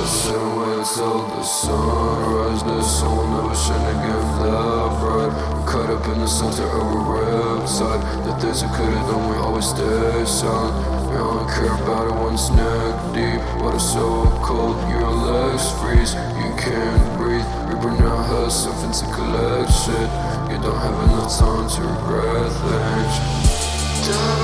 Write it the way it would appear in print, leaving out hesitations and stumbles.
Sitting wait till the sunrise. The sun will never shine again that bright. We're caught up in the center of a riptide. The things we could've done, we always stay silent. We only care about it when it's neck deep. Water so cold, your legs freeze. You can't breathe. We burn our heads, something to collect shit. You don't have enough time to regret things.